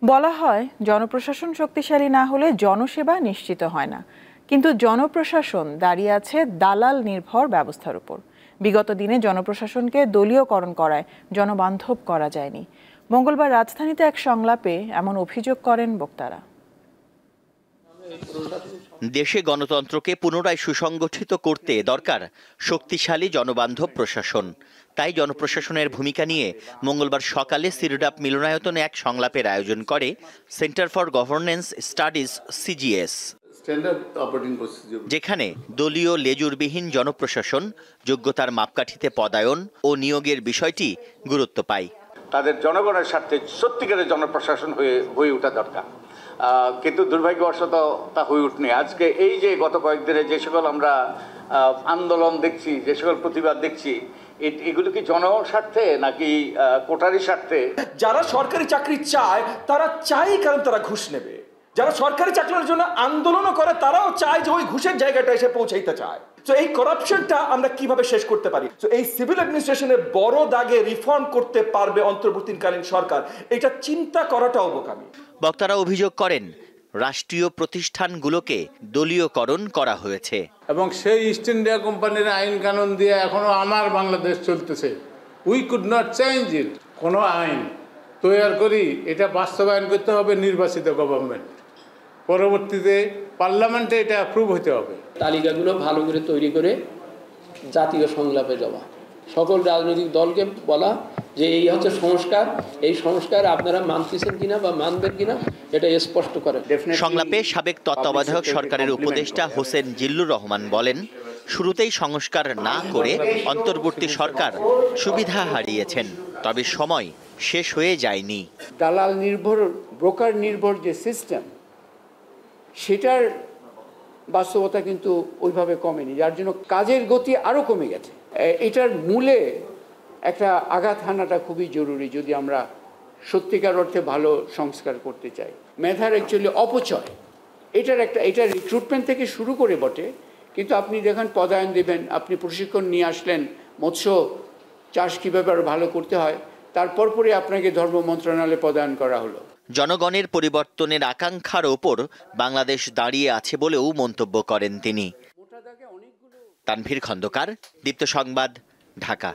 বলা হয় জনপ্রশাসন শক্তিশালী না হলে জনসেবা নিশ্চিত হয় না, কিন্তু জনপ্রশাসন দাঁড়িয়ে আছে দালাল নির্ভর ব্যবস্থার উপর। বিগত দিনে জনপ্রশাসনকে দলীয়করণ করায় জনবান্ধব করা যায়নি। মঙ্গলবার রাজধানীতে এক সংলাপে এমন অভিযোগ করেন বক্তারা। দেশে গণতন্ত্রকে পুনরায় সুসংগঠিত করতে দরকার শক্তিশালী জনবান্ধব প্রশাসন। তাই জনপ্রশাসনের ভূমিকা নিয়ে মঙ্গলবার সকালে সিরডাপ মিলনায়তনে এক সংলাপের আয়োজন করে centre for governance studies CGS, যেখানে দলীয় লেজুরবিহীন জনপ্রশাসন যোগ্যতার মাপকাঠিতে পদায়ন ও নিয়োগের বিষয়টি গুরুত্ব পায়। তাদের জনগণের স্বার্থে সত্যিকারের জনপ্রশাসন হয়ে ওঠা দরকার, কিন্তু দুর্ভাগ্যবশত তা হয়ে উঠেনি। আজকে এই যে গত কয়েকদিনে যে সকল আমরা আন্দোলন দেখছি, যে সকল প্রতিবাদ দেখছি, এগুলো কি জনস্বার্থে নাকি কোটারি স্বার্থে? যারা সরকারি চাকরি চায় তারা চায় কারণ তারা ঘুষ নেবে, যারা সরকারি চাকরির জন্য আন্দোলনও করে তারাও চায় যে ওই ঘুষের জায়গাটা এসে পৌঁছাইতে চায়। তো এই করাপশনটা আমরা কিভাবে শেষ করতে পারি? তো এই সিভিল অ্যাডমিনিস্ট্রেশনের বড় দাগে রিফর্ম করতে পারবে অন্তর্বর্তীকালীন সরকার, এটা চিন্তা করাটা অবকামী। বক্তারা অভিযোগ করেন রাষ্ট্রীয় প্রতিষ্ঠানগুলোকে দলীয়করণ করা হয়েছে এবং সেই ইস্ট ইন্ডিয়া কোম্পানির আইন কানুন দিয়ে এখনো আমার বাংলাদেশ চলতেছে। We could not change it. কোনো আইন তৈরি করি, এটা বাস্তবায়ন করতে হবে নির্বাচিত গভর্নমেন্ট, পরবর্তীতে পার্লামেন্টে এটা অ্যাপ্রুভ হতে হবে। তালিকাগুলো ভালো করে তৈরি করে জাতীয় সংলাপে যাওয়া, সকল রাজনৈতিক দলকে বলা যে এই হচ্ছে সংস্কার, এই সংস্কার আপনারা মানতেছেন কিনা বা মানবেন কিনা এটা স্পষ্ট করেন। সংলাপে সাবেক তত্ত্বাবধায়ক সরকারের উপদেষ্টা হোসেন জিল্লুর রহমান বলেন, শুরুতেই সংস্কার না করে অন্তর্বর্তী সরকার সুবিধা হারিয়েছেন, তবে সময় শেষ হয়ে যায়নি। দালাল নির্ভর, ব্রোকার নির্ভর যে সিস্টেম, সেটার বাস্তবতা কিন্তু ওইভাবে কমেনি, যার জন্য কাজের গতি আরও কমে গেছে। এটার মূলে একটা আঘাত হানাটা খুবই জরুরি যদি আমরা সত্যিকার অর্থে ভালো সংস্কার করতে চাই। মেধার অ্যাকচুয়ালি অপচয়, এটা রিক্রুটমেন্ট থেকে শুরু করে বটে, কিন্তু আপনি দেখেন পদায়ন দেবেন, আপনি প্রশিক্ষণ নিয়ে আসলেন মৎস্য চাষ কীভাবে আরও ভালো করতে হয়, তারপর পরে আপনাকে ধর্ম মন্ত্রণালয়ে পদায়ন করা হলো। জনগণের পরিবর্তনের আকাঙ্ক্ষার ওপর বাংলাদেশ দাঁড়িয়ে আছে বলেও মন্তব্য করেন তিনি। তানভীর খন্দকার, দীপ্ত সংবাদ, ঢাকা।